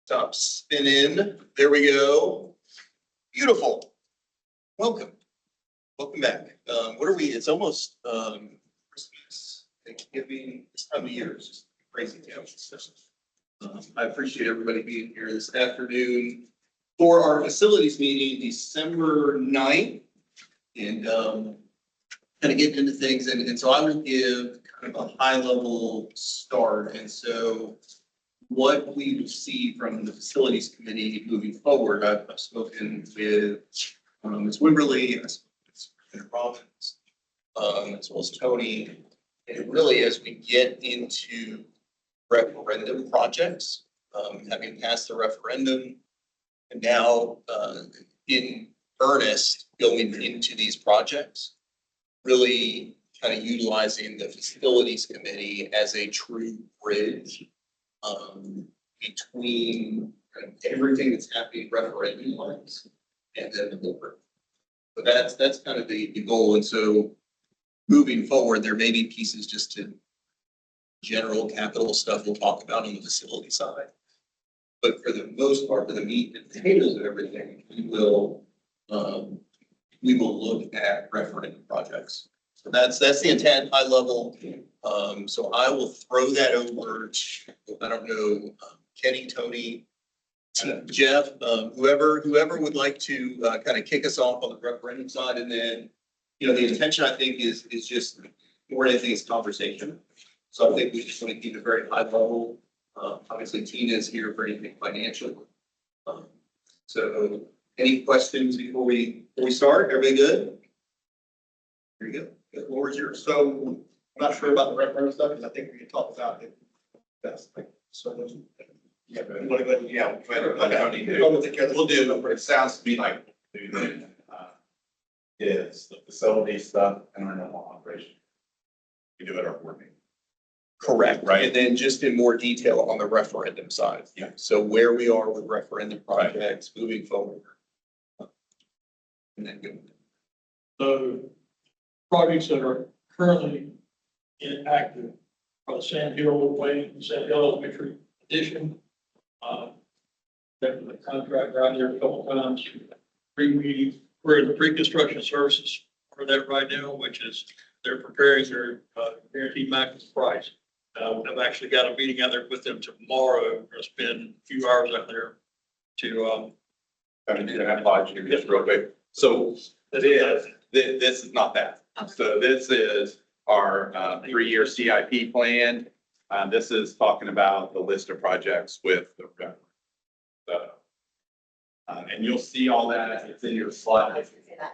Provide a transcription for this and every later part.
Stop spinning. There we go. Beautiful. Welcome. Welcome back. What are we? It's almost Christmas, Thanksgiving, this time of year. It's just crazy town. I appreciate everybody being here this afternoon for our facilities meeting, December 9th. And kind of getting into things. And so I will give kind of a high level start. And so what we will see from the facilities committee moving forward, I've spoken with Ms. Wimberly, I've spoken with Superintendent Robbins, as well as Tony. And really, as we get into referendum projects, having passed the referendum, and now in earnest going into these projects, really kind of utilizing the facilities committee as a true bridge between kind of everything that's happening referendum wise and then the board. So that's kind of the goal. And so moving forward, there may be pieces just to general capital stuff we'll talk about on the facility side. But for the most part, for the meat and potatoes of everything, we will look at referendum projects. So that's the intent, high level. So I will throw that over to, I don't know, Kenny, Tony, Jeff, whoever would like to kind of kick us off on the referendum side. And then, the intention I think is just more than anything is conversation. So I think we just want to keep it very high level. Obviously Tina is here for anything financial. So any questions before we start? Everybody good? There you go. The floor is yours. So I'm not sure about the referendum stuff, because I think we can talk about it. That's like, so. Yeah, but you want to go ahead? Yeah. We'll do, it sounds to me like is the facility stuff and our normal operation. We do it our board meeting. Correct. Right. And then just in more detail on the referendum side. Yeah. So where we are with referendum projects moving forward. And then go. So projects that are currently inactive are the Sand Hill Way, Sand Hill Elementary addition. That was a contract out there a couple times. We're in the pre-construction services for that right now, which is they're preparing their guaranteed maximum price. I've actually got a meeting out there with them tomorrow. We're gonna spend a few hours out there to I'm gonna have lodge here just real quick. So this is not that. So this is our 3-year CIP plan. This is talking about the list of projects with the government. So, and you'll see all that. It's in your slide.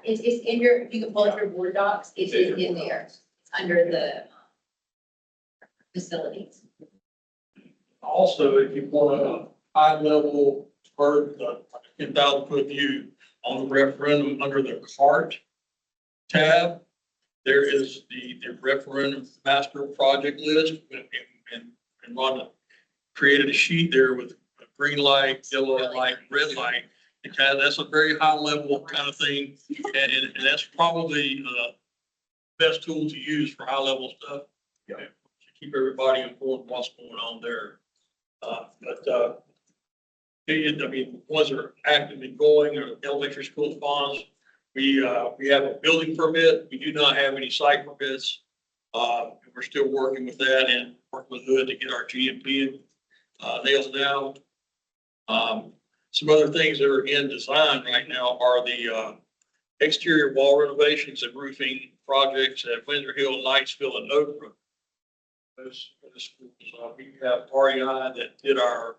It's in your, you can pull up your board docs, it's in there, it's under the facilities. also, if you want a high level or the 10,000-foot view on the referendum under the CART tab, there is the referendum master project list, and Rhonda created a sheet there with a green light, yellow light, red light. It kind of, that's a very high level kind of thing, and that's probably the best tool to use for high level stuff. Yeah. To keep everybody informed what's going on there. Ones that are actively going or elementary school bonds. We have a building permit. We do not have any site permits. We're still working with that and working with Hood to get our GMP nailed down. Some other things that are in design right now are the exterior wall renovations and roofing projects at Windsor Hill, Knightsville, and Oak Brook. Those schools, we have REI that did our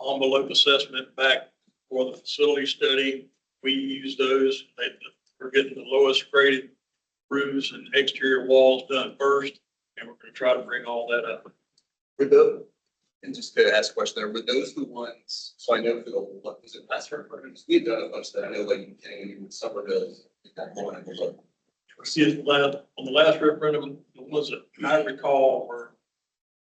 envelope assessment back for the facility study. We use those. We're getting the lowest graded roofs and exterior walls done first, and we're going to try to bring all that up. And just to ask a question there, were those the ones, so I know for the, what was it, last referendums, we had done a bunch that I know like in Kenny and Somerville. See, on the last referendum, the ones that I recall were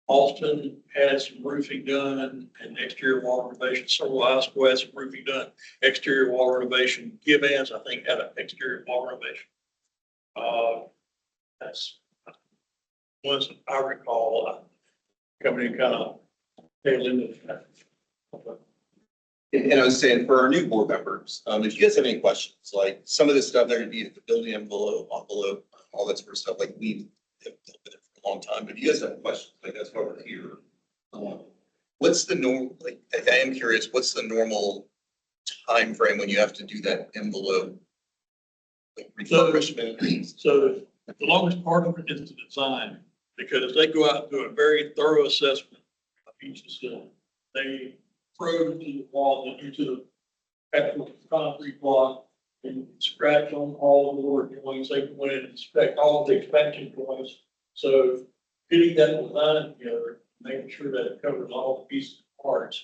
Austin had some roofing done and exterior wall renovation. Several high school had some roofing done, exterior wall renovation. Givens, I think, had an exterior wall renovation. That's ones that I recall coming in kind of tail end of that. And I was saying for our new board members, if you guys have any questions, like some of this stuff, there could be the building envelope, all that sort of stuff, like we have dealt with it for a long time. But if you guys have questions, like that's why we're here. What's the norm, like, I am curious, what's the normal time frame when you have to do that envelope? Like refurbishment? So the longest part of it is the design, because they go out and do a very thorough assessment of each facility. They probe to the wall, into the actual concrete block, and scratch on all the lower joints. They go in and inspect all the expansion joints. So getting that design together, making sure that it covers all the pieces and parts.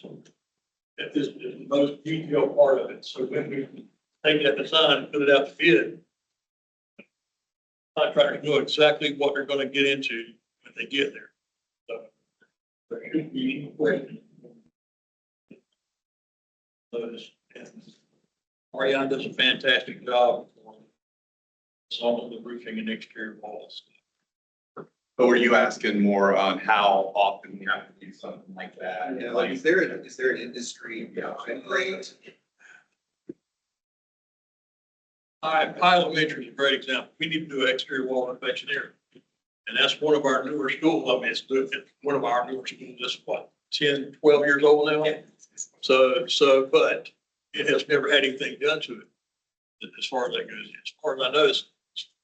That this is the most detailed part of it. So when we take that design and put it out to bid, contractors know exactly what they're gonna get into when they get there. So there shouldn't be any question. Ariana does a fantastic job on some of the roofing and exterior walls. But were you asking more on how often you have to do something like that? Yeah, like, is there an industry rate? High Elementary is a great example. We need to do exterior wall inspection there. And that's one of our newer schools. I mean, it's one of our newer schools, that's what, 10, 12 years old now? So, but it has never had anything done to it as far as that goes. As far as I know,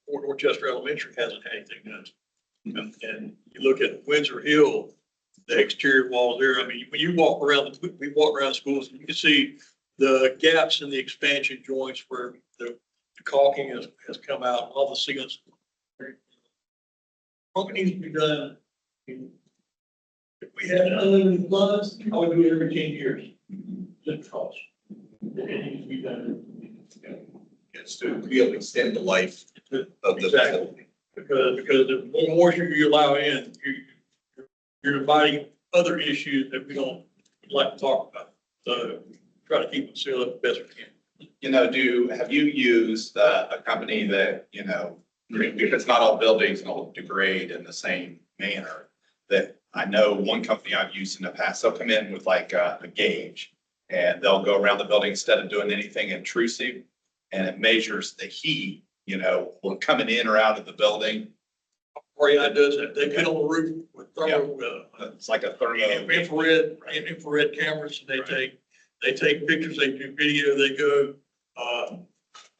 Fort Dorchester Elementary hasn't had anything done to it. And you look at Windsor Hill, the exterior walls there, I mean, when you walk around, we walk around schools, and you can see the gaps in the expansion joints where the caulking has come out, all the sealants. What needs to be done? If we had unlimited funds, I would do it every 10 years. Just cost. It needs to be done. It's to be able to extend the life of the Exactly. facility. Because the more moisture you allow in, you're inviting other issues that we don't like to talk about. So try to keep it sealed up the best we can. You know, have you used a company that, you know, because not all buildings will degrade in the same manner, that I know one company I've used in the past, they'll come in with like a gauge and they'll go around the building instead of doing anything intrusive, and it measures the heat, you know, coming in or out of the building. REI does that. They get on the roof with thermal, It's like a thermal. infrared cameras, and they take pictures, they do video, they go,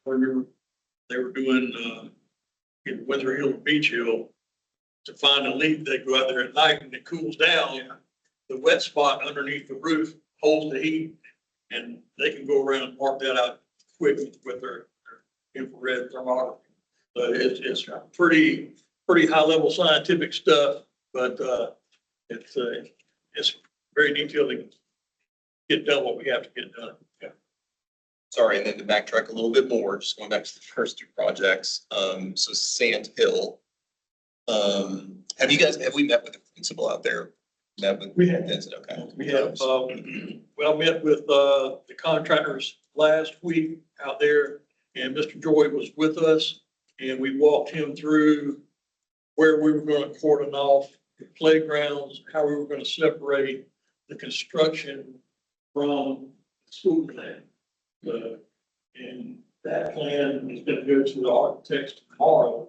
remember, they were doing, in Windsor Hill and Beach Hill, to find a leak, they go out there at night and it cools down. The wet spot underneath the roof holds the heat, and they can go around and mark that out quick with their infrared thermography. So it's pretty high level scientific stuff, but it's very detailed to get done what we have to get done. Sorry, and then to backtrack a little bit more, just going back to the first two projects, so Sand Hill. Have we met with the principal out there? We have. Okay. We have, met with the contractors last week out there, and Mr. Joy was with us, and we walked him through where we were going to cordon off the playgrounds, how we were going to separate the construction from the school plan. And that plan is going to go to the architects tomorrow.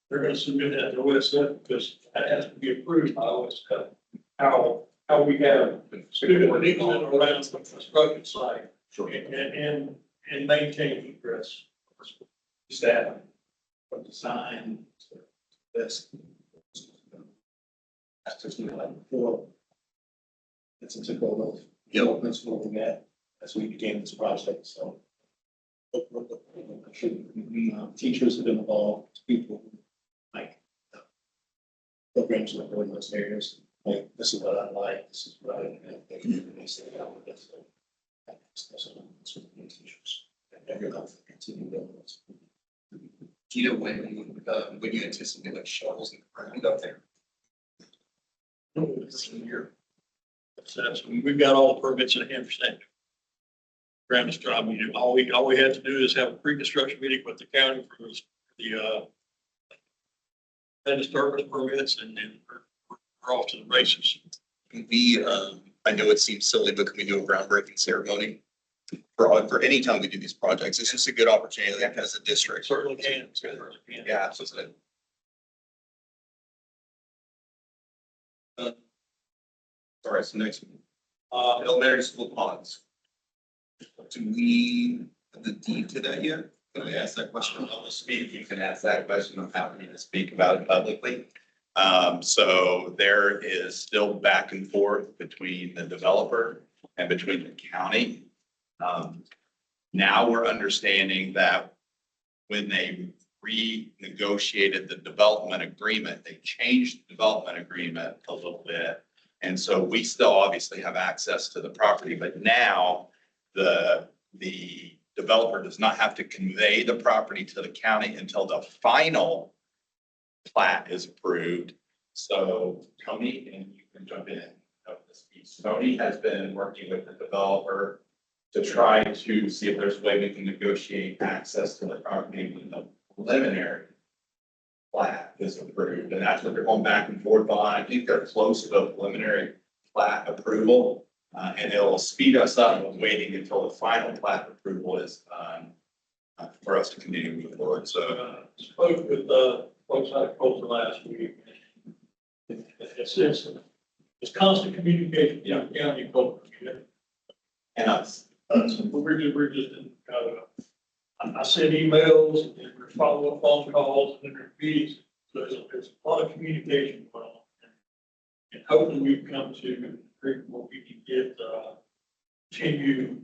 They're going to submit that to OSF because that has to be approved by OSF. How we have student legal around the construction site and maintain egress. Staff, from design, this. That's just like before. It's a typical of, Yep. that's what we met as we began this project, so. Teachers have been involved, people like programs like in those areas, like this is what I like, this is what I think. They say that with this. That's what the teachers. Continue doing this. Do you know when you anticipate like shovels in the ground up there? Senior. So we've got all the permits in hand for standing. Ground is dry. All we had to do is have a pre-construction meeting with the county for the disturbance permits, and then we're off to the races. Can we, I know it seems silly, but can we do a groundbreaking ceremony for any time we do these projects. It's just a good opportunity as a district. Certainly can. Certainly can. Yeah, absolutely. All right, so next, elementary school ponds. Do we have the deed to that yet? Can I ask that question? I'll speak, you can ask that question, I'm happy to speak about it publicly. So there is still back and forth between the developer and between the county. Now we're understanding that when they renegotiated the development agreement, they changed the development agreement a little bit. And so we still obviously have access to the property, but now the developer does not have to convey the property to the county until the final plat is approved. So Tony, and you can jump in of this piece. Tony has been working with the developer to try to see if there's a way we can negotiate access to the property when the preliminary plat is approved. And that's what they're going back and forth on. I think they're close to the preliminary plat approval. And it'll speed us up with waiting until the final plat approval is for us to continue to move forward. So Spoke with, folks out of Colter last week. It's constant communication, between county and Colter. and us. We're just in, I send emails and there's follow-up phone calls and there's meetings. So there's a lot of communication going on. And hopefully we've come to an agreement where we can get, continue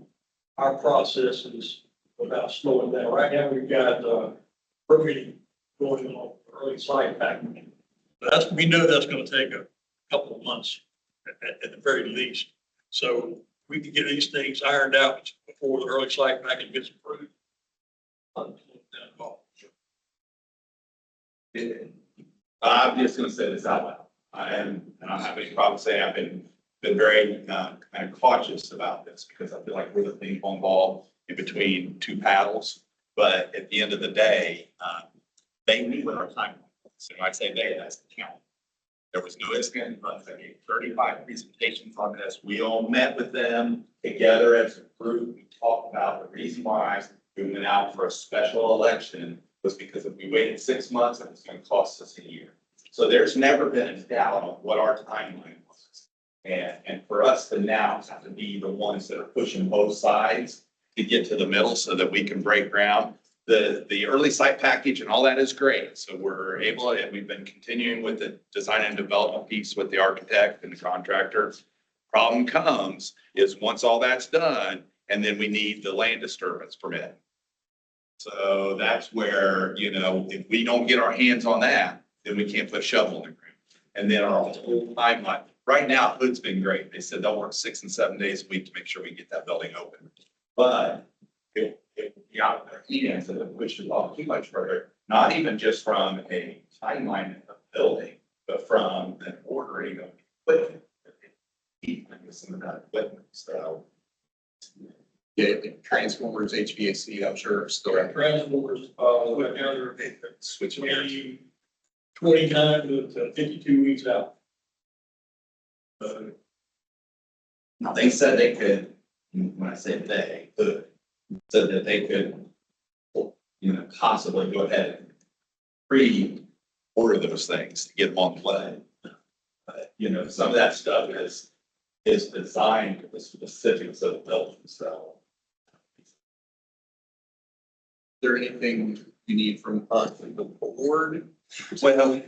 our processes without slowing down. Right now, we've got, permitting going on for early site packaging. But we know that's gonna take a couple of months at the very least. So we can get these things ironed out before the early site package gets approved. I'm just gonna say this out loud. I don't have any problem saying I've been very kind of cautious about this because I feel like we're the ping pong ball in between two paddles. But at the end of the day, they knew what our timeline was. So I say they, that's the county. There was no instant, but I gave 35 presentations on this. We all met with them together as a group. We talked about the reason why we went out for a special election was because if we waited 6 months, it was going to cost us a year. So there's never been a doubt on what our timeline was. And for us to now have to be the ones that are pushing both sides to get to the middle so that we can break ground. The early site package and all that is great. So we're able, and we've been continuing with the design and development piece with the architect and the contractor. Problem comes is once all that's done, and then we need the land disturbance permit. So that's where, if we don't get our hands on that, then we can't put a shovel in the ground. And then our whole timeline, right now, Hood's been great. They said they'll work 6 and 7 days a week to make sure we get that building open. But if we out their hands and push it off too much further, not even just from a timeline of building, but from an ordering of equipment. Some of that equipment, so. Yeah, transformers, HVAC, I'm sure are still. Transformers, went down there, Switching gears. 29 to 52 weeks out. Now, they said they could, when I say they could, said that they could, possibly go ahead and pre-order those things to get them on play. But, some of that stuff is designed for the specifics of the building, so. Is there anything you need from us, the board? Well,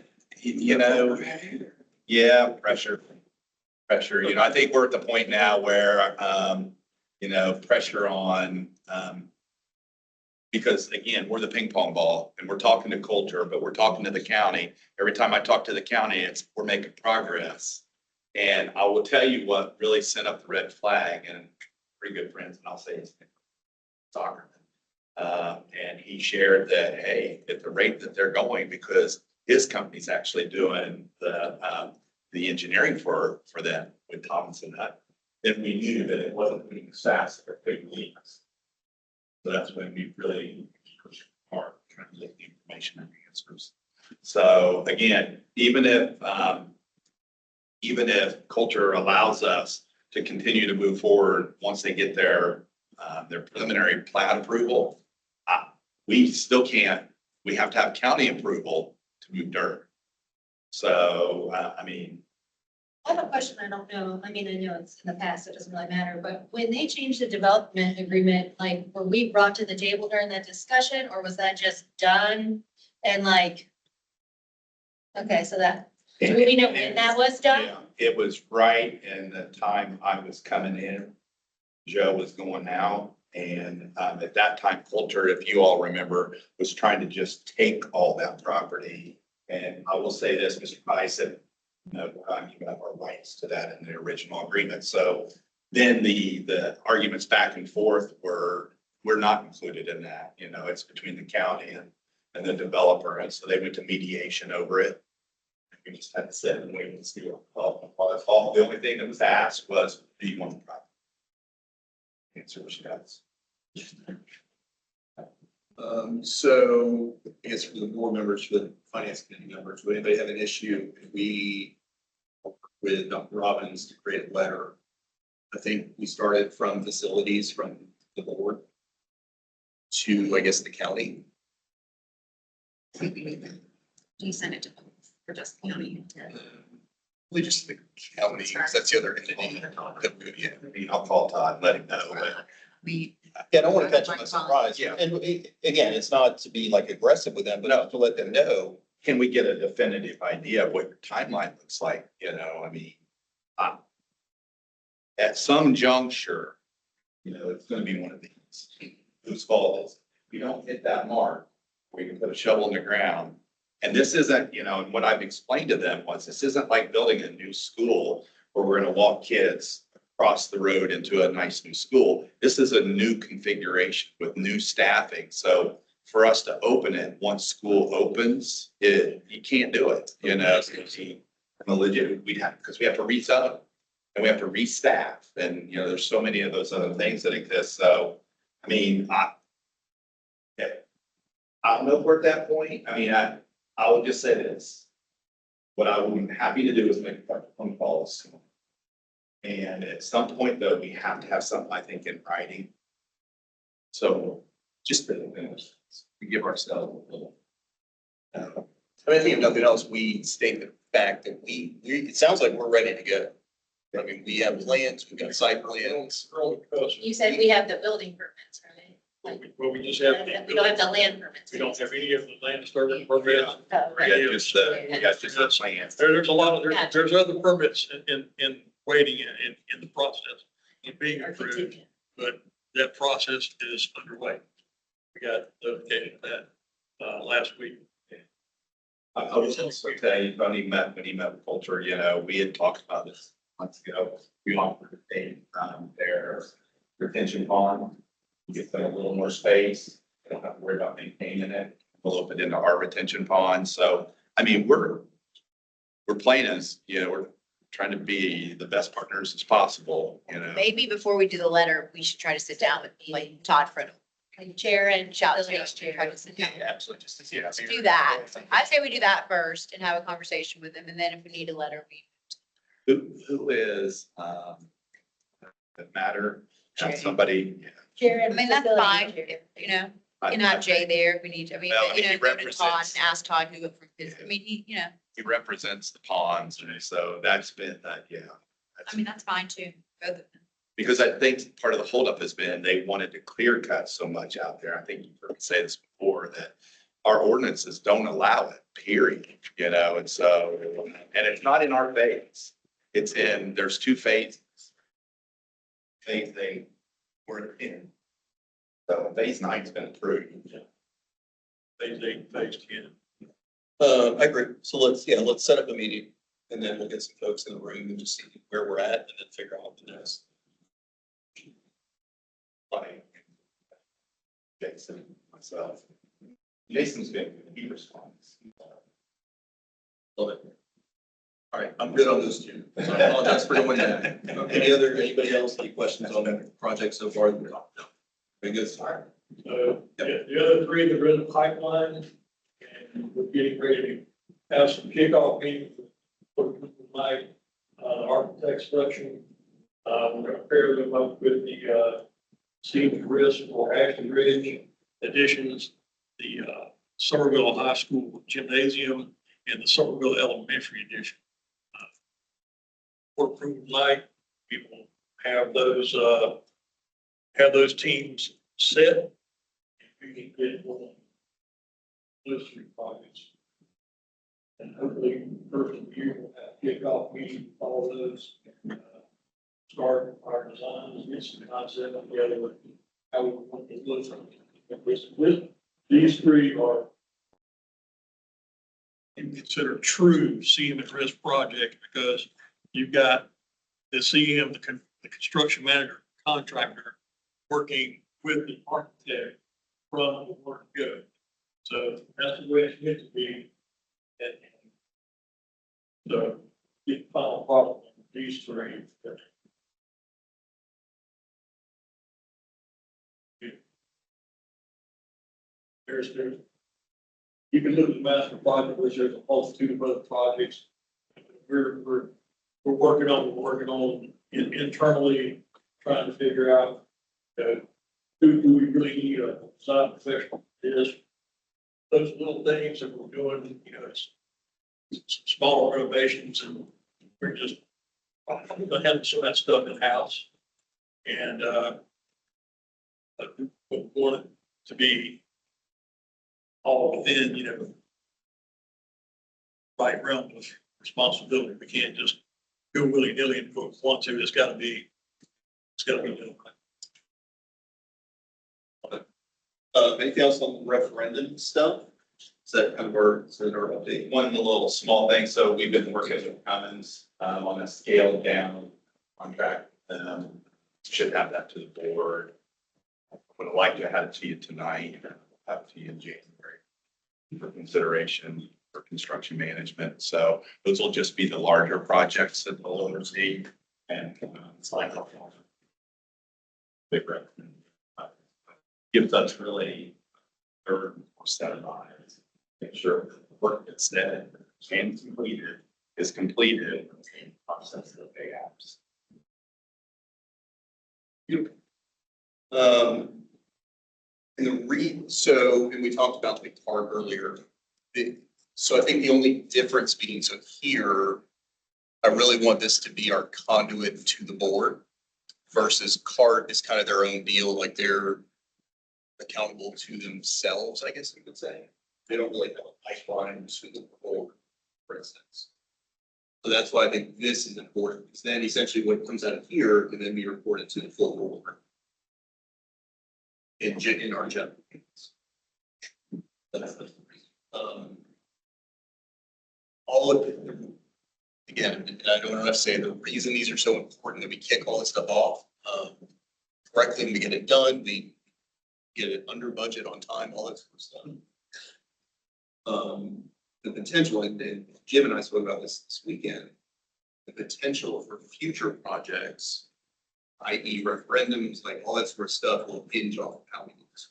yeah, pressure. I think we're at the point now where, pressure on, because again, we're the ping pong ball and we're talking to Coulter, but we're talking to the county. Every time I talk to the county, we're making progress. And I will tell you what really sent up the red flag, and pretty good friends, and I'll say his name, Soccerman. And he shared that, hey, at the rate that they're going, because his company's actually doing the engineering for them with Thompson Hut, then we knew that it wasn't moving as fast as their big leagues. So that's when we really pushed hard, trying to get the information and the answers. So again, even if Coulter allows us to continue to move forward, once they get their their preliminary plat approval. We still can't, we have to have county approval to move dirt. So, I mean, I have a question, I don't know, I mean, I know it's in the past, it doesn't really matter, but when they changed the development agreement, like, were we brought to the table during that discussion, or was that just done? And like, okay, so that, do we know when that was done? yeah, it was right in the time I was coming in. Joe was going out, and at that time, Coulter, if you all remember, was trying to just take all that property. And I will say this, Mr. Price said, no, you have our rights to that in the original agreement. So then the arguments back and forth were not included in that. You know, it's between the county and the developer. And so they went to mediation over it. We just had to sit and wait and see what fall. The only thing that was asked was, do you want the property? Answer was yes. So I guess for the board members, for the finance committee members, would anybody have an issue if we, with Dr. Robbins, to create a letter? I think we started from facilities from the board to, I guess, the county. Do you send it to them or just county? We just the county, because that's the other entity that we, yeah. I mean, I'll call Todd and let him know. But We, Yeah, I don't want to catch them by surprise. Yeah. And again, it's not to be like aggressive with them, but to let them know. can we get a definitive idea of what your timeline looks like? You know, I mean, at some juncture, you know, it's gonna be one of these. Whose fault is it? If you don't hit that mark, where you can put a shovel in the ground. And this isn't, you know, and what I've explained to them was, this isn't like building a new school where we're gonna walk kids across the road into a nice new school. This is a new configuration with new staffing. So for us to open it, once school opens, you can't do it, you know, we'd have, because we have to rezone and we have to restaff, and, you know, there's so many of those other things that exist. So, I mean, I don't know if we're at that point. I mean, I would just say this. What I would be happy to do is make a couple phone calls. And at some point, though, we have to have something, I think, in writing. So just we give ourselves a little. I mean, I think if nothing else, we state the fact that it sounds like we're ready to go. I mean, we have plans, we've got site plans. You said we have the building permits, right? Like, Well, we just have. we don't have the land permits. We don't have any of the land disturbance permits. Oh, We right. got just the plans. There's a lot of, there's other permits in waiting in the process, in being Or approved, contingent. but that process is underway. We got notification of that, last week. I was also tell you, when he met with Coulter, you know, we had talked about this months ago. We want to retain their retention pond. Give them a little more space. They don't have to worry about maintaining it. We'll open it into our retention pond. So, I mean, we're playing as, you know, we're trying to be the best partners as possible, you know. maybe before we do the letter, we should try to sit down with like Todd Freddo. Chair and Shout building out to chair. try to sit down. Yeah, absolutely, just to see. Let's do that. I'd say we do that first and have a conversation with them, and then if we need a letter, we. Who is, that matter, have somebody. Chair I and mean, that's facility fine, chair. you know, you can have Jay there if we need to, I mean, Well, but, you he know, go to Todd represents- and ask Todd who, from his, I mean, he, you know, He represents the ponds, and so that's been, yeah. I mean, that's fine too, both of them. Because I think part of the holdup has been they wanted to clear cut so much out there. I think you've heard me say this before, that our ordinances don't allow it, period, you know, and so, and it's not in our phase. It's in, there's two phases. Phase they were in. So phase nine's been approved. Phase 8, phase 10. I agree. So let's set up a meeting and then we'll get some folks in the room and just see where we're at and then figure out the next. Like Jason, myself. Jason's been, he responds. Love it. All right, I'm good on those two. So I apologize for doing that. Anybody else, any questions on the project so far? No. Very good. The other three that are in the pipeline, and we're getting ready to have some kickoff meetings with my architect selection. We're gonna pair them up with the senior risk for Ashland Ridge additions, the Somerville High School gymnasium, and the Somerville Elementary addition. For approval tonight, we will have those teams set. We can get one of those three projects. And hopefully, first of the year, we'll have kickoff meeting, all of those. Start our designs, get some concept together with how we want to look. With these three are considered true CM at risk projects because you've got the CM, the construction manager, contractor, working with the architect from the word go. So that's the way it's meant to be. And so the final problem, these three. There's, you can look at the master project, which there's a multitude of other projects. We're working on internally, trying to figure out, who do we really need a design professional for this? Those little things that we're doing, it's small renovations and we're just having some of that stuff in house. And, we want it to be all within, right realm of responsibility. We can't just go willy-nilly and put want to. It's gotta be done. Anything else on the referendum stuff? Is that kind of our update? One little small thing, so we've been working with Cummins on a scaled down contract. Should have that to the board. Would have liked to have it to you tonight, have it to you in January for consideration for construction management. So those will just be the larger projects that the owners need and it's like bigger. Gives us really third or set of eyes. Make sure that the work that's said and completed is completed in the process of the apps. And we talked about the CARB earlier. So I think the only difference being, so here, I really want this to be our conduit to the board versus CART is kind of their own deal, like they're accountable to themselves, I guess you could say. They don't really have a pipeline to the board, for instance. So that's why I think this is important, because then essentially what comes out of here can then be reported to the full board in our general meetings. That's the reason. All of it, again, and I don't know how to say the reason these are so important that we kick all this stuff off correctly and we get it done, we get it under budget on time, all that sort of stuff. The potential, and Jim and I spoke about this weekend, the potential for future projects, i.e. referendums, like all that sort of stuff will hinge on how we do this.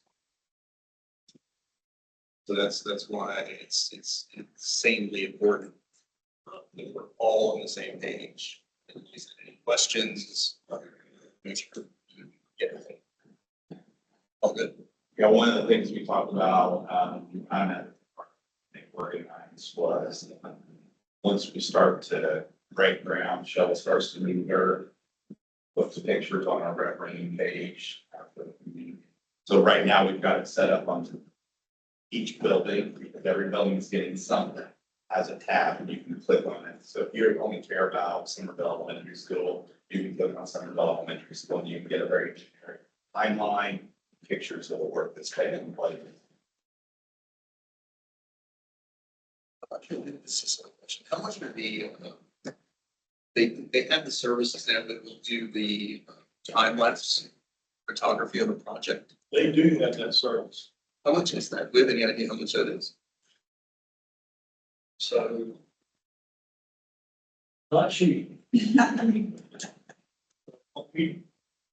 So that's why it's insanely important that we're all on the same page. And if there's any questions, make sure you get it. All good. Yeah, one of the things we talked about, kind of organized was once we start to break ground, shovel starts to move dirt, put the pictures on our referendum page. So right now we've got it set up on each building, because every building is getting something as a tab and you can click on it. So if you only care about Somerville Elementary School, you can click on Somerville Elementary School and you can get a very generic timeline, pictures of the work that's taken place. This is a question. How much are they have the services now that will do the time lapse photography of the project? They do have that service. How much is that? Do we have any idea how much that is? So not cheap.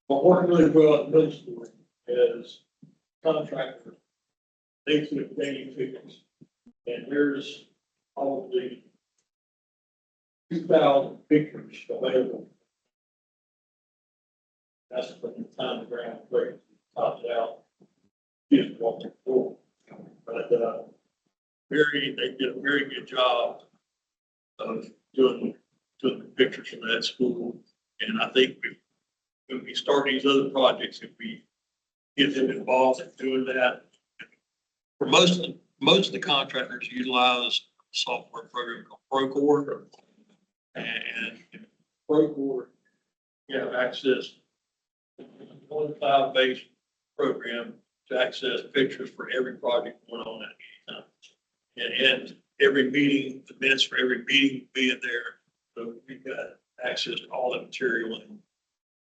What worked really well at middle school is contractor. They took daily figures. And there's probably 2,000 pictures available. That's putting the time to ground, break, top it out. Just walk the floor. But, they did a very good job of doing the pictures of that school. And I think when we start these other projects, if we get them involved in doing that, for most of the contractors utilize a software program called Procore. And Procore, you have access to one cloud-based program to access pictures for every project going on at any time. And every meeting, the minutes for every meeting being there. So we've got access to all the material and.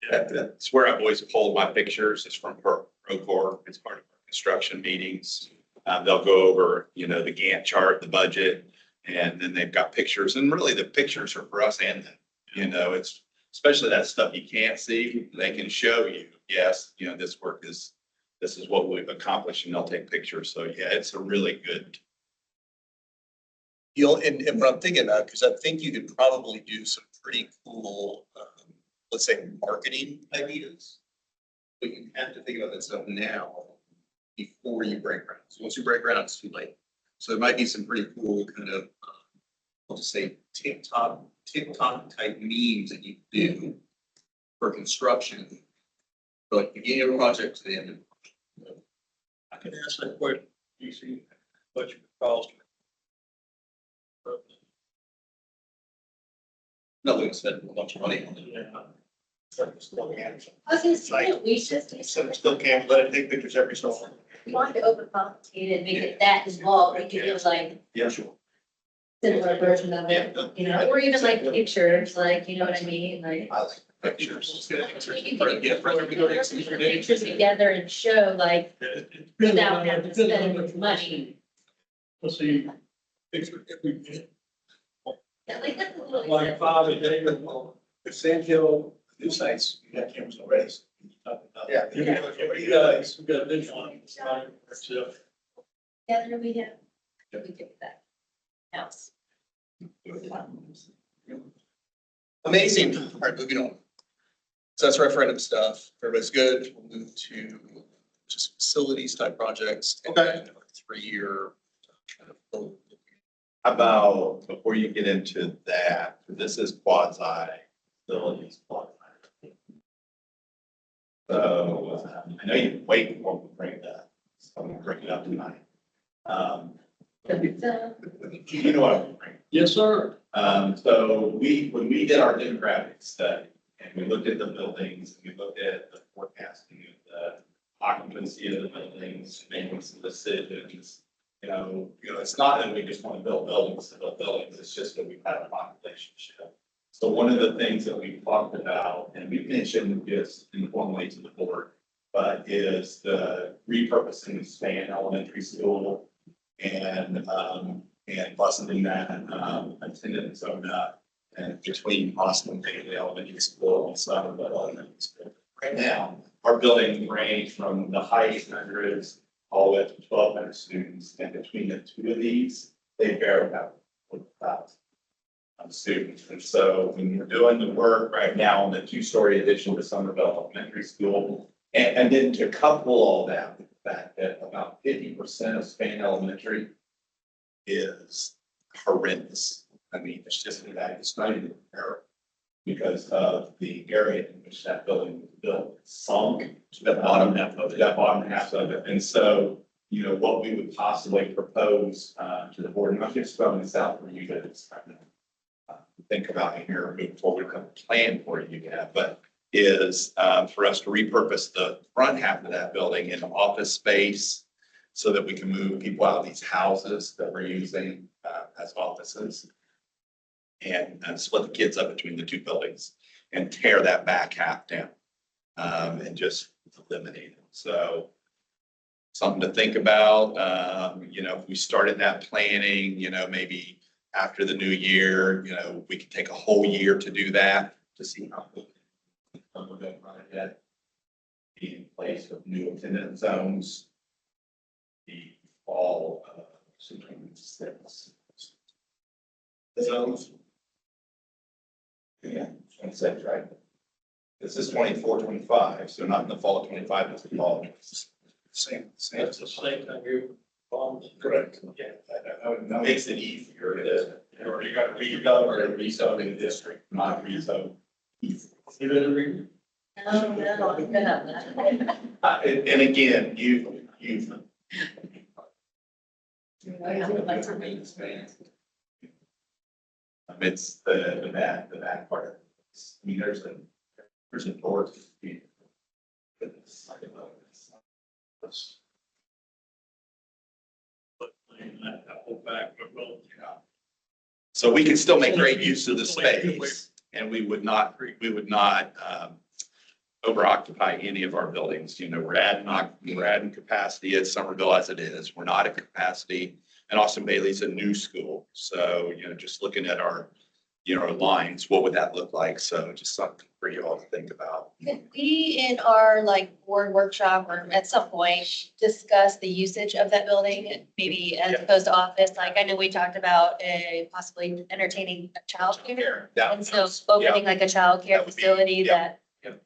That's where I've always pulled my pictures, is from Procore. It's part of our construction meetings. They'll go over, the Gantt chart, the budget, and then they've got pictures, and really the pictures are for us and them. It's especially that stuff you can't see, they can show you, yes, this is what we've accomplished, and they'll take pictures. So yeah, it's a really good. And what I'm thinking of, because I think you could probably do some pretty cool, let's say, marketing ideas. But you have to think about that stuff now before you break ground. So once you break ground, it's too late. So there might be some pretty cool kind of, I'll just say TikTok type memes that you do for construction. For like beginning of a project to the end of it. I can ask that question, DC, what you cost. Not going to spend a bunch of money on it. Yeah. Still can't. I was gonna say, we just, Still can't let it take pictures every so often. we wanted to overcomplicate it and make it that involved, we could do like Yeah, sure. similar version of it, or even like pictures, like, you know what I mean, like. I like pictures. You can put pictures together and show like, without having to spend money. Let's see, picture every, Yeah, like that's a little. like 5 a day. If Sand Hill, new sites, you got cameras already. Yeah. We got this one. So, Together we have, we get that. House. Amazing. All right, moving on. So that's referendum stuff. Everybody's good. We'll move to just facilities type projects. Okay. 3-year. How about, before you get into that, this is quasi facilities. So I know you've been waiting for me to bring that, so I'm gonna bring it up tonight. So, You know what I'm bringing. yes, sir. So when we did our demographic study and we looked at the buildings, and we looked at the forecasting of the occupancy of the buildings, making some decisions. It's not that we just want to build buildings to build buildings, it's just that we've had a population shift. So one of the things that we've talked about, and we've mentioned this informally to the board, but is the repurposing of Span Elementary School and busing that attendance zone up and between Austin and Bailey Elementary School and Sutherland Elementary School. Right now, our buildings range from the high 800s all the way up to 1,200 students, and between the two of these, they bear about 1,000 students. And so when you're doing the work right now on the 2-story addition to Somerville Elementary School, and then to couple all that with the fact that about 50% of Spain Elementary is horrendous. I mean, it's just that it's not even comparable because of the area in which that building was built. It's sunk to the bottom half of it. And so, what we would possibly propose to the board, and I'm just throwing this out for you to think about here, moving forward, come plan for you to have, but is for us to repurpose the front half of that building into office space so that we can move people out of these houses that we're using as offices and split the kids up between the two buildings and tear that back half down and just eliminate it. So something to think about, if we started that planning, maybe after the new year, we could take a whole year to do that to see how we're going to run ahead. Be in place with new attendance zones. The fall of 2026. The zones. Yeah, 26, right? This is 24, 25, so not in the fall of 25, it's the fall. Same. That's the same thing you. Correct. Yeah. That makes it easier to, or you got to rezone or rezoning district, not rezone. Oh, no, I'm good on that. And again, you've. It's the back part of it. I mean, there's a door to be. So we can still make great use of the space, and we would not over occupy any of our buildings. You know, we're adding capacity at Somerville as it is. We're not at capacity. And Austin Bailey's a new school. So, you know, just looking at our lines, what would that look like? So just something for you all to think about. Could we, in our like board workshop or at some point, discuss the usage of that building, maybe as Yeah. opposed to office? Like, I know we talked about possibly entertaining a childcare. Yeah. And so opening like a childcare That would be- facility yeah. that,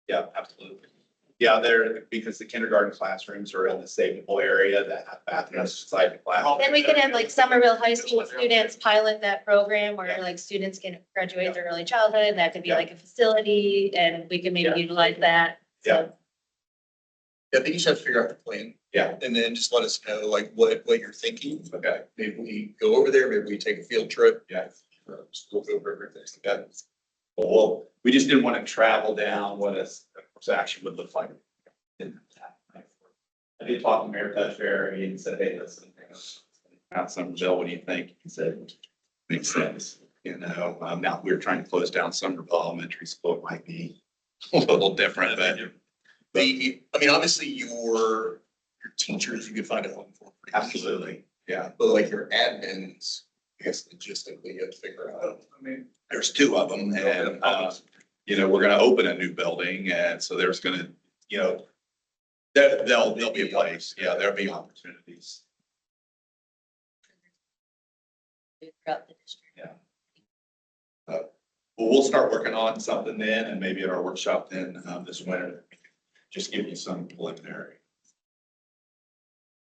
Yeah, absolutely. Yeah, because the kindergarten classrooms are in the savable area that have bathrooms inside the class. then we could have like Somerville High School students pilot that program where like students can graduate their early childhood. That could be Yeah. like a facility and we can maybe Yeah. utilize that. Yeah. Yeah, I think you just have to figure out the plan. Yeah. And then just let us know like what you're thinking. Okay, Maybe we go over there, maybe we take a field trip. yeah. Just go over everything. Yeah. Well, we just didn't want to travel down what a course action would look like. I did talk to Mayor Petchberry and said, hey, listen, out Somerville, what do you think? He said, makes sense. You know, now we're trying to close down Somerville Elementary School. It might be a little different, but I mean, obviously your teachers, you could find a home for. pretty easily. absolutely, yeah. But like your admins, I guess logistically you have to figure out. I mean, There's two of them and, you know, we're gonna open a new building and so there's gonna, you know, there'll be a place. Yeah, there'll be opportunities. Throughout the district. Well, we'll start working on something then and maybe at our workshop then, this winter, just give you some preliminary.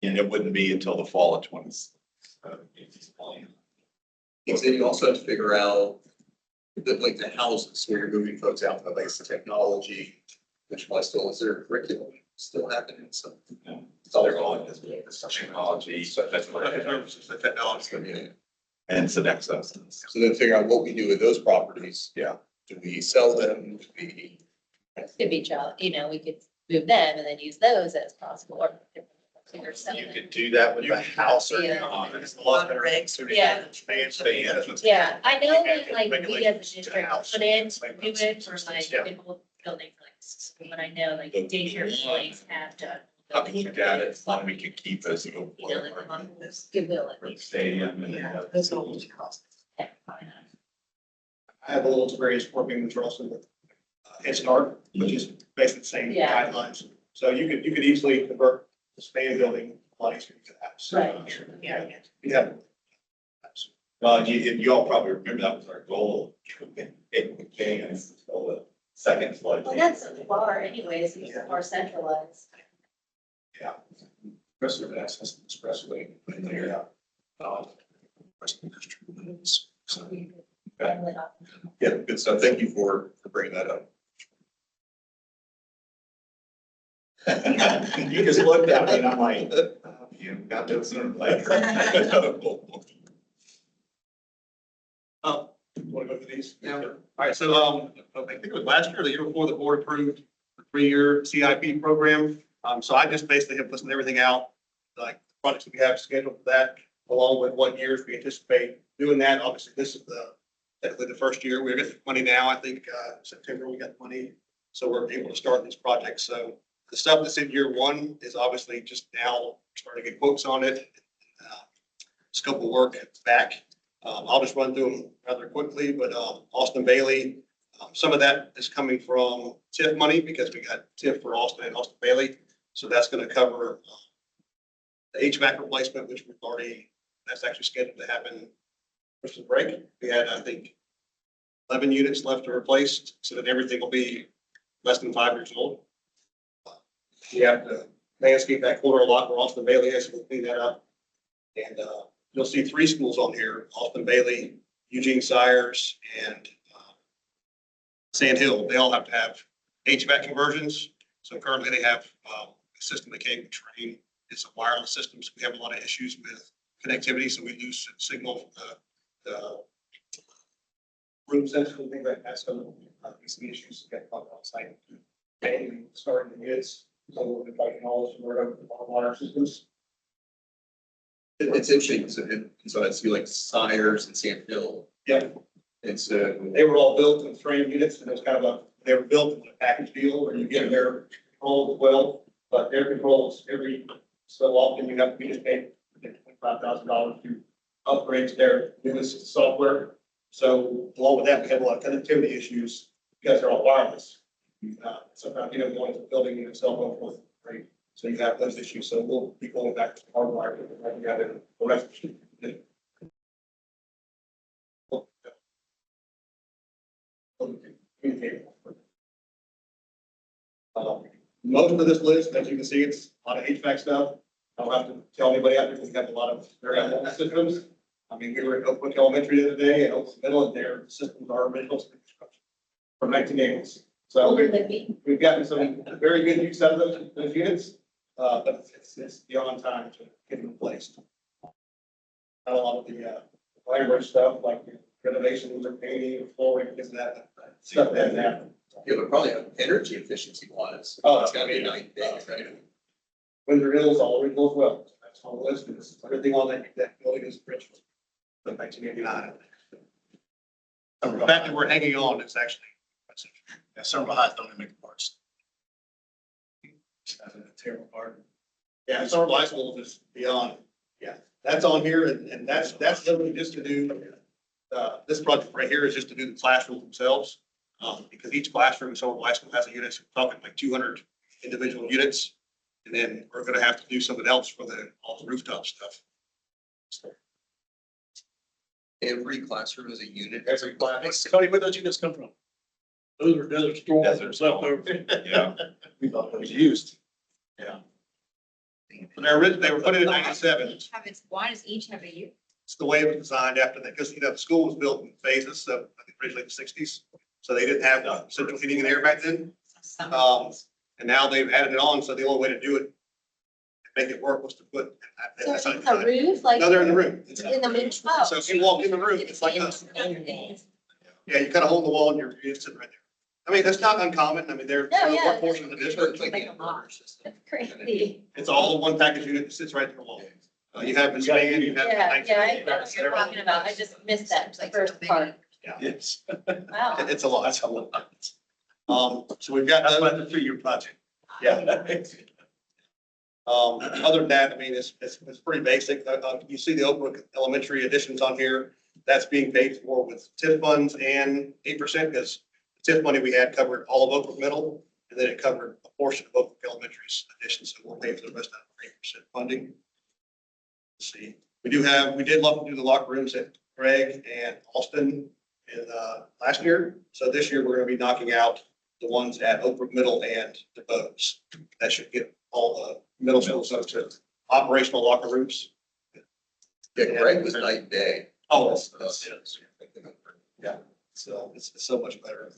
And it wouldn't be until the fall of 20. Because then you also have to figure out the houses where you're moving folks out, like the technology, which might still, is there a curriculum still happening? So. So they're all in this technology, so that's what. The technology's gonna be. And Sodexo. So then figure out what we do with those properties. Yeah. Do we sell them? Do we? Could be child, you know, we could move them and then use those as possible or. You could do that with a house or Yeah. not. It's a lot of regs. Yeah. Expand. Yeah, I know that like we as a district put in to do it for like Yeah. people building for like, school, but I know like daycare facilities have done. I'll look at it, one we could keep as a. You know, like on this goodwill at For the least. stadium and. That's all it's cost. Yeah, probably not. I have a little experience working with Charleston with Head Start, which is basically the same Yeah. guidelines. So you could easily convert the span building like to that. So, Right. Yeah, yeah. Well, you all probably remember that was our goal. It became the second flood. Well, that's so far anyways, it's more centralized. Yeah. Rest of it access to the expressway right there. So, Probably not. Yeah, good stuff. Thank you for bringing that up. You just looked at me and I'm like, you got this in like. Want to go through these? Yeah. All right, so, I think it was last year, or the year before, the board approved the 3-year CIP program. So I just basically have listed everything out, like the projects that we have scheduled for that, along with what years we anticipate doing that. Obviously, this is technically the first year. We're getting money now. I think, September, we got money. So we're able to start these projects. So the stuff that's in year one is obviously just now starting to get quotes on it. Scope of work back. I'll just run through them rather quickly, but Austin Bailey, some of that is coming from TIF money because we got TIF for Austin and Austin Bailey. So that's going to cover the HVAC replacement, which we've already, that's actually scheduled to happen Christmas break. We had, I think, 11 units left to replace, so that everything will be less than 5 years old. We have to landscape that corner a lot, where Austin Bailey has to clean that up. And you'll see 3 schools on here, Austin Bailey, Eugene Sires, and Sand Hill. They all have to have HVAC conversions. So currently they have a system that can't train. It's a wireless system, so we have a lot of issues with connectivity, so we lose signal from the room sensors and things like that. So some issues get on site. And starting to get, so we're going to all this over water systems. It's interesting, so I see like Sires and Sand Hill. Yeah. And so, They were all built with frame units, and it was kind of they were built in a package deal where you get their controls as well, but their controls every so often you have to be just paid $25,000 to upgrade to their newest software. So along with that, we had a lot of connectivity issues because they're all wireless. Sometimes you don't go into the building and cell phone with great, so you have those issues. So we'll be going back to hardwire together the rest of the most of this list, as you can see, it's a lot of HVAC stuff. I don't have to tell anybody out there, because we have a lot of very old systems. I mean, we were at Oakbrook Elementary the other day, and Oakbrook Middle, and their systems are original construction from 1980s. So Older than me. we've gotten some very good use out of those units, but it's beyond time to get them replaced. Not a lot of the language stuff, like renovations or painting or flooring, this and that stuff that hasn't happened. yeah, but probably energy efficiency wise. Oh, It's gotta be a nice thing, right? Windsor Hills, all original as well. That's on the list. It's everything on that building is original. From 1989. The fact that we're hanging on is actually. Yeah, several hot don't make parts. That's a terrible part. Yeah, Summer High School is beyond, yeah, that's on here and that's literally just to do, this project right here is just to do the classrooms themselves. Because each classroom in Summer High School has a unit, so we're talking like 200 individual units. And then we're gonna have to do something else for all the rooftop stuff. Every classroom is a unit. Every class. Tony, where those units come from? Those are desert storms, Desert there's leftover. Yeah. We thought it was used. They were put in 97. Why does each have a U? It's the way it was designed after that, because, the school was built in phases, so I think originally the 60s. So they didn't have central heating and air back then. And now they've added it on, so the only way to do it, make it work, was to put. So that's it's how a they- roof, like. No, they're in the room. In the room. Oh. So if you walk in the room, it's like us. Yeah, you kind of hold the wall and you're sitting right there. I mean, that's not uncommon. I mean, they're No, yeah. one portion of the district. Like the inverter system. That's crazy. It's all one package unit that sits right in the wall. You have the stand, you have. the Yeah, lights. yeah, I know what you're talking about. I just missed that first part. Yes. Wow. It's a lot. That's a lot. So we've got. That's why the 3-year project. Yeah. Other than that, I mean, it's pretty basic. You see the Oakbrook Elementary additions on here. That's being paid for with TIF funds and 8%, because the TIF money we had covered all of Oakbrook Middle, and then it covered a portion of Oakbrook Elementary's addition, so we'll pay for the rest of that 8% funding. Let's see, we did love to do the locker rooms at Greg and Austin in last year. So this year, we're gonna be knocking out the ones at Oakbrook Middle and the Bows. That should get all the middle schools up to operational locker rooms. Yeah, Greg was night and day. Oh, yeah, so it's so much better.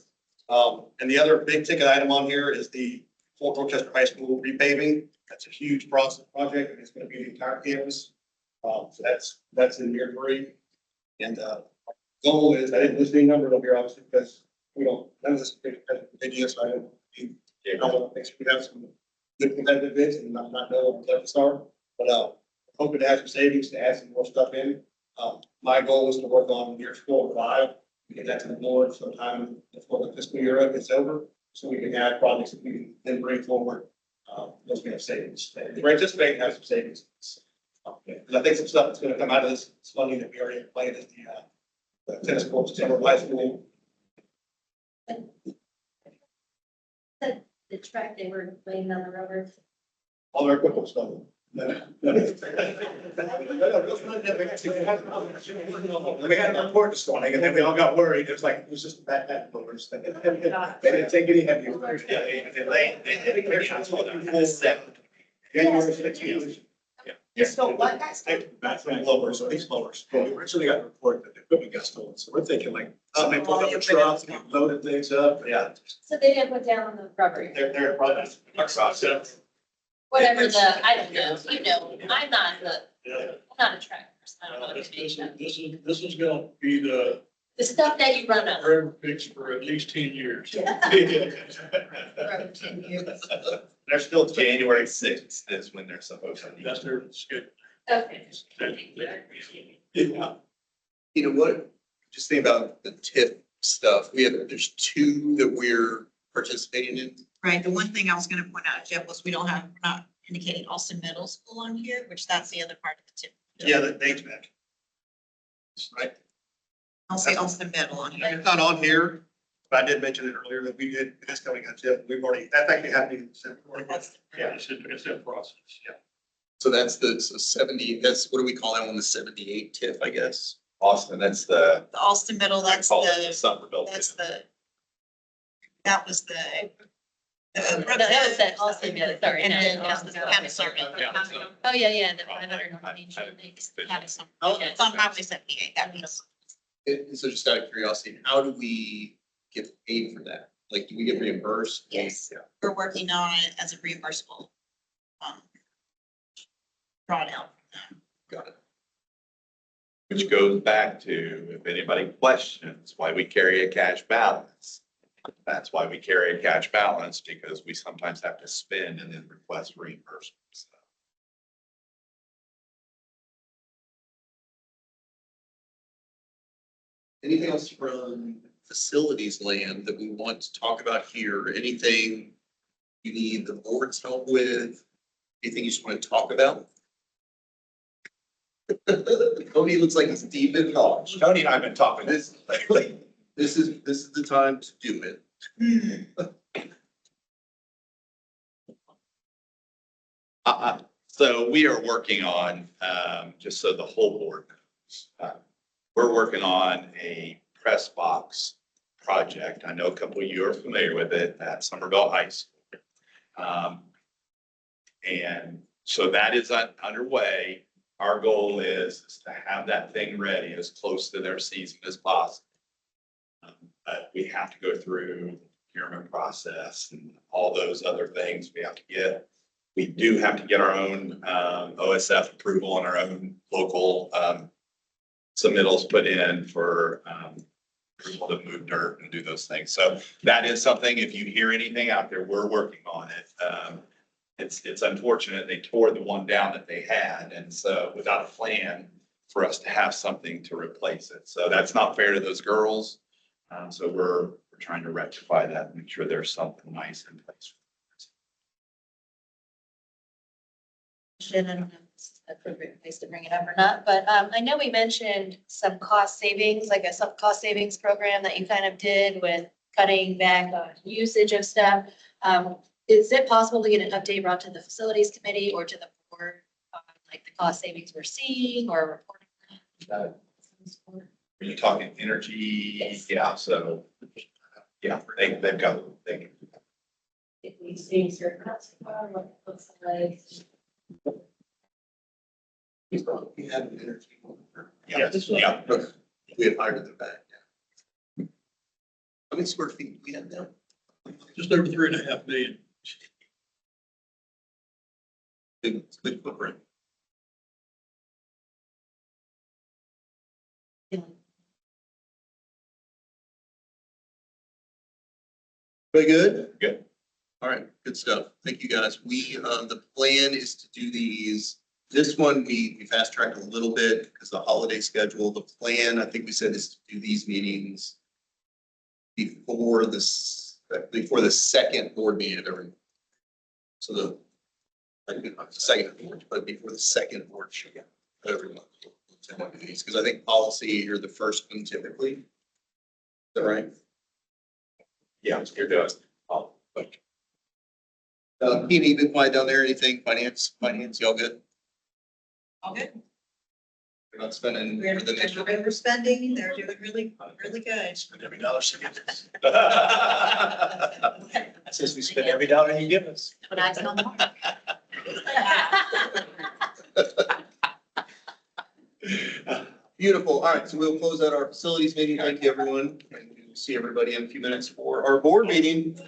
And the other big ticket item on here is the Fort Rochester High School repaving. That's a huge project, and it's gonna be the entire campus. So that's in year 3. And goal is, I didn't list any numbers over here, obviously, because we don't, none of this is big, so I don't. We have some good competitive bids and not know what the budgets are, but hoping to have some savings to add some more stuff in. My goal is to work on years 4 and 5, get that to the board sometime before the fiscal year gets over, so we can add projects that we can then bring forward. Those we have savings. We're anticipating having some savings. Because I think some stuff that's gonna come out of this funding that we already planned is the tennis courts at Summer High School. The track they were laying on the rubber. All their equipment stuff. We had a report this morning and then we all got worried. It was like, it was just that blowers. They didn't take any heavy. January 16th. You stole what, guys? That's from blowers, these blowers. Well, we originally got a report that the equipment got stolen, so we're thinking like, somebody pulled up a truck, and loaded things up. Yeah. So they didn't put down the rubber. They're probably. Whatever the, I don't know, you know, I'm not a track person, I don't know information. This is gonna be the The stuff that you run out. forever fix for at least 10 years. For 10 years. They're still January 6th is when they're supposed to be. That's their schedule. Okay. Yeah. You know what? Just think about the TIP stuff. There's two that we're participating in. Right, the one thing I was gonna point out, Jeff, was we're not indicating Austin Middle School on here, which that's the other part of the tip. Yeah, the HVAC. Right. I'll say Austin Middle on here. It's not on here, but I did mention it earlier that we did, it's coming on tip. We've already, that's actually happening in December. That's- Yeah, it's in process. Yeah. So that's the 70, that's, what do we call that one? The 78 TIF, I guess. Austin, that's the, The Austin Middle, I that's call it the the, Somerville. that was the. No, that was that also, yeah, sorry. And then no, that's the county survey. Oh, yeah, yeah, the 500. County survey. Oh, it's on Highway 78, that means. So just out of curiosity, how do we get paid for that? Like, do we get reimbursed? Yes. Yeah. We're working on it as a reimbursable. Drawdown. Got it. Which goes back to, if anybody questions why we carry a cash balance. That's why we carry a cash balance, because we sometimes have to spend and then request reimbursements. Anything else from facilities land that we want to talk about here? Anything you need the board's help with? Anything you just want to talk about? Cody looks like he's deep in thought. Tony and I have been talking This, this is the time to do it. So we are working on, just so the whole board knows, we're working on a press box project. I know a couple of you are familiar with it at Somerville High School. And so that is underway. Our goal is to have that thing ready as close to their season as possible. But we have to go through the procurement process and all those other things we have to get. We do have to get our own OSF approval and our own local submittals put in for approval to move dirt and do those things. So that is something, if you hear anything out there, we're working on it. It's unfortunate they tore the one down that they had, and so without a plan for us to have something to replace it. So that's not fair to those girls. So we're trying to rectify that and make sure there's something nice in place. I don't know if this is the appropriate place to bring it up or not, but I know we mentioned some cost savings, like some cost savings program that you kind of did with cutting back on usage of stuff. Is it possible to get an update brought to the facilities committee or to the board, like the cost savings we're seeing or reporting? Are you talking energy? Yes. Yeah, so, yeah, they've got, If we see certain cuts, what it looks like. We had an energy. yeah, yeah. We had hired the back. How many square feet we had now? Just over 3.5 million. Big footprint. Very good? Good. All right, good stuff. Thank you, guys. The plan is to do these. This one, we fast tracked a little bit because the holiday schedule. The plan, I think we said, is to do these meetings before the second board meeting of every month. So the second board, but before the second board should get every month. Because I think policy, you're the first one typically. Is that right? Yeah, you're doing. Oh, but Petey, been quiet down there, anything, finance, y'all good? All good. We're not spending We're, for the next year. we're spending, they're doing really, really good. Spend every dollar she gives us. Says we spend every dollar you give us. But I tell Mark. Beautiful. All right, so we'll close out our facilities meeting. Thank you, everyone. And we'll see everybody in a few minutes for our board meeting.